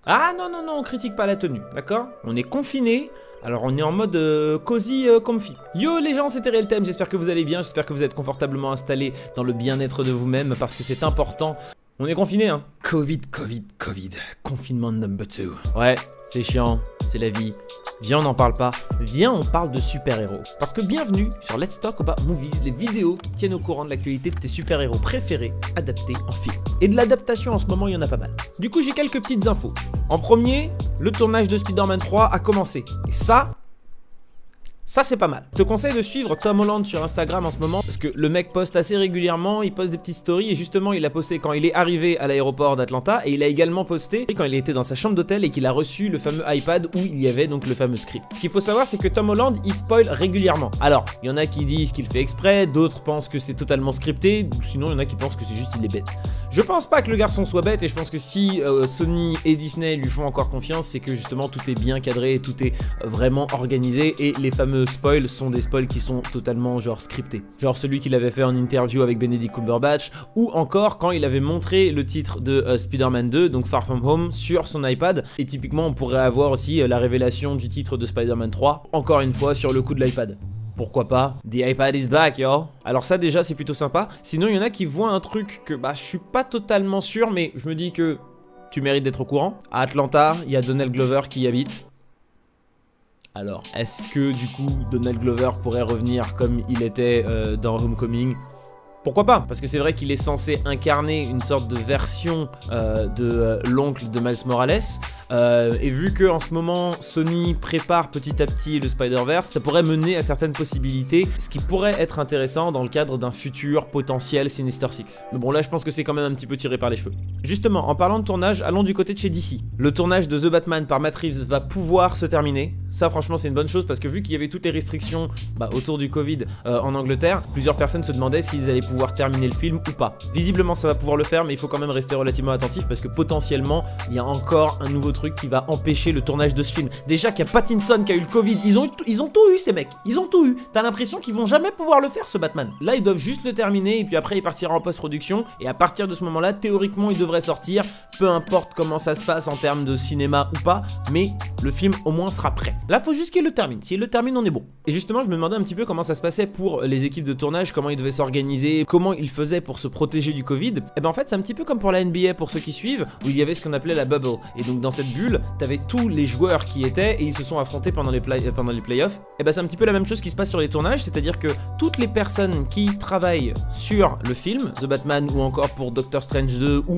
Ah non, non, non, on critique pas la tenue, d'accord? On est confiné, alors on est en mode cozy comfy. Yo les gens, c'était RealTime, j'espère que vous allez bien, j'espère que vous êtes confortablement installés dans le bien-être de vous-même parce que c'est important. On est confiné, hein. Covid, confinement number 2. Ouais, c'est chiant, c'est la vie. Viens, on n'en parle pas. Viens, on parle de super-héros. Parce que bienvenue sur Let's Talk About Movies, les vidéos qui tiennent au courant de l'actualité de tes super-héros préférés adaptés en film. Et de l'adaptation en ce moment, il y en a pas mal. Du coup, j'ai quelques petites infos. En premier, le tournage de Spider-Man 3 a commencé. Et ça c'est pas mal. Je te conseille de suivre Tom Holland sur Instagram en ce moment parce que le mec poste assez régulièrement, il poste des petites stories et justement il a posté quand il est arrivé à l'aéroport d'Atlanta et il a également posté quand il était dans sa chambre d'hôtel et qu'il a reçu le fameux iPad où il y avait donc le fameux script. Ce qu'il faut savoir c'est que Tom Holland il spoil régulièrement. Alors, il y en a qui disent qu'il fait exprès, d'autres pensent que c'est totalement scripté, sinon il y en a qui pensent que c'est juste il est bête. Je pense pas que le garçon soit bête et je pense que si Sony et Disney lui font encore confiance, c'est que justement tout est bien cadré, tout est vraiment organisé et les fameux spoils sont des spoils qui sont totalement genre scriptés. Genre celui qu'il avait fait en interview avec Benedict Cumberbatch ou encore quand il avait montré le titre de Spider-Man 2, donc Far From Home, sur son iPad. Et typiquement on pourrait avoir aussi la révélation du titre de Spider-Man 3, encore une fois sur le coup de l'iPad. Pourquoi pas? The iPad is back, yo! Alors ça déjà c'est plutôt sympa. Sinon il y en a qui voient un truc que je suis pas totalement sûr, mais je me dis que tu mérites d'être au courant. À Atlanta, il y a Donald Glover qui y habite. Alors, est-ce que du coup Donald Glover pourrait revenir comme il était dans Homecoming? Pourquoi pas? Parce que c'est vrai qu'il est censé incarner une sorte de version de l'oncle de Miles Morales. Et vu que en ce moment Sony prépare petit à petit le Spider-Verse, ça pourrait mener à certaines possibilités, ce qui pourrait être intéressant dans le cadre d'un futur potentiel Sinister Six. Mais bon là je pense que c'est quand même un petit peu tiré par les cheveux. Justement, en parlant de tournage, allons du côté de chez DC. Le tournage de The Batman par Matt Reeves va pouvoir se terminer. Ça franchement c'est une bonne chose parce que vu qu'il y avait toutes les restrictions autour du Covid en Angleterre, plusieurs personnes se demandaient s'ils allaient pouvoir terminer le film ou pas. Visiblement ça va pouvoir le faire, mais il faut quand même rester relativement attentif parce que potentiellement il y a encore un nouveau truc qui va empêcher le tournage de ce film. Déjà qu'il y a Pattinson qui a eu le Covid, ils ont tout eu ces mecs, ils ont tout eu. T'as l'impression qu'ils vont jamais pouvoir le faire ce Batman. Là ils doivent juste le terminer et puis après il partira en post-production et à partir de ce moment là théoriquement il devrait sortir, peu importe comment ça se passe en termes de cinéma ou pas, mais le film au moins sera prêt. Là faut juste qu'il le termine, s'il le termine on est bon. Et justement je me demandais un petit peu comment ça se passait pour les équipes de tournage, comment ils devaient s'organiser, comment ils faisaient pour se protéger du Covid. Et ben en fait c'est un petit peu comme pour la NBA pour ceux qui suivent, où il y avait ce qu'on appelait la bubble. Et donc dans cette bulle, t'avais tous les joueurs qui étaient et ils se sont affrontés pendant les playoffs. Et ben c'est un petit peu la même chose qui se passe sur les tournages, c'est-à-dire que toutes les personnes qui travaillent sur le film, The Batman ou encore pour Doctor Strange 2 ou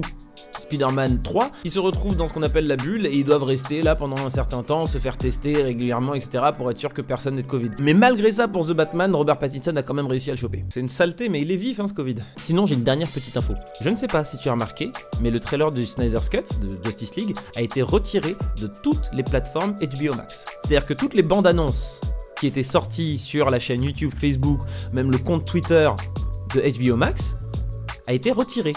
Spider-Man 3, ils se retrouvent dans ce qu'on appelle la bulle et ils doivent rester là pendant un certain temps, se faire tester régulièrement, etc. pour être sûr que personne n'ait de Covid. Mais malgré ça, pour The Batman, Robert Pattinson a quand même réussi à le choper. C'est une saleté, mais il est vif, hein, ce Covid. Sinon, j'ai une dernière petite info. Je ne sais pas si tu as remarqué, mais le trailer du Snyder's Cut de Justice League a été retiré de toutes les plateformes HBO Max. C'est-à-dire que toutes les bandes annonces qui étaient sorties sur la chaîne YouTube, Facebook, même le compte Twitter de HBO Max, a été retiré.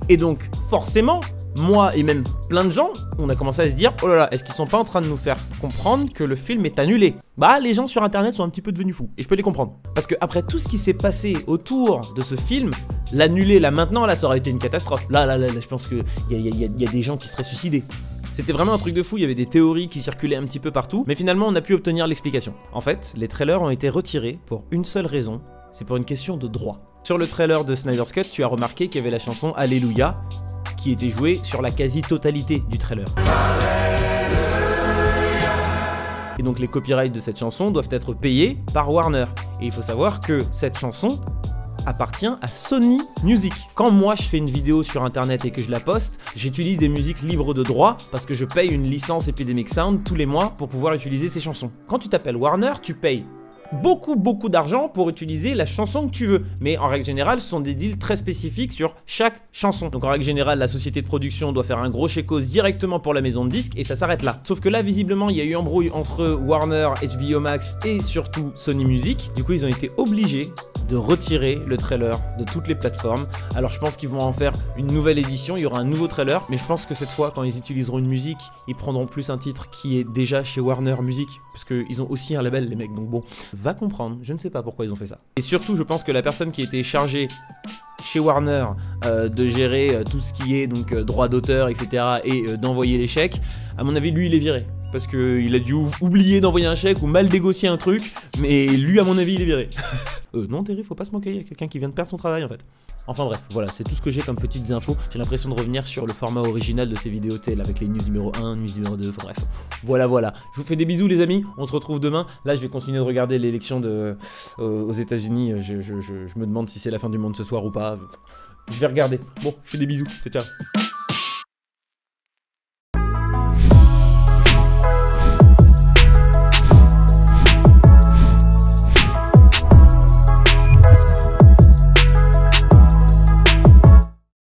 Et donc, forcément, moi et même plein de gens, on a commencé à se dire, oh là là, est-ce qu'ils sont pas en train de nous faire comprendre que le film est annulé? Les gens sur internet sont un petit peu devenus fous, et je peux les comprendre. Parce que après tout ce qui s'est passé autour de ce film, l'annuler là maintenant, là ça aurait été une catastrophe. Là, je pense qu'il y a des gens qui seraient suicidés. C'était vraiment un truc de fou, il y avait des théories qui circulaient un petit peu partout, mais finalement on a pu obtenir l'explication. En fait, les trailers ont été retirés pour une seule raison, c'est pour une question de droit. Sur le trailer de Snyder's Cut, tu as remarqué qu'il y avait la chanson Alléluia qui était jouée sur la quasi-totalité du trailer. Et donc les copyrights de cette chanson doivent être payés par Warner. Et il faut savoir que cette chanson appartient à Sony Music. Quand moi je fais une vidéo sur internet et que je la poste, j'utilise des musiques libres de droit parce que je paye une licence Epidemic Sound tous les mois pour pouvoir utiliser ces chansons. Quand tu t'appelles Warner, tu payes beaucoup d'argent pour utiliser la chanson que tu veux. Mais en règle générale, ce sont des deals très spécifiques sur chaque chanson. Donc en règle générale, la société de production doit faire un gros chèque-cause directement pour la maison de disques et ça s'arrête là. Sauf que là, visiblement, il y a eu embrouille entre Warner, HBO Max et surtout Sony Music. Du coup, ils ont été obligés de retirer le trailer de toutes les plateformes. Alors je pense qu'ils vont en faire une nouvelle édition, il y aura un nouveau trailer, mais je pense que cette fois, quand ils utiliseront une musique, ils prendront plus un titre qui est déjà chez Warner Music, parce qu'ils ont aussi un label, les mecs, donc bon, va comprendre, je ne sais pas pourquoi ils ont fait ça. Et surtout, je pense que la personne qui était chargée chez Warner de gérer tout ce qui est donc droit d'auteur, etc. et d'envoyer les chèques, à mon avis, lui, il est viré. Parce qu'il a dû oublier d'envoyer un chèque ou mal négocier un truc, mais lui, à mon avis, il est viré. Non, Terry, faut pas se moquer, il y a quelqu'un qui vient de perdre son travail en fait. Enfin bref, voilà, c'est tout ce que j'ai comme petites infos. J'ai l'impression de revenir sur le format original de ces vidéos TL avec les news numéro 1, news numéro 2, enfin bref. Voilà. Je vous fais des bisous les amis, on se retrouve demain. Là, je vais continuer de regarder l'élection aux États-Unis. Je me demande si c'est la fin du monde ce soir ou pas. Je vais regarder. Bon, je fais des bisous, ciao.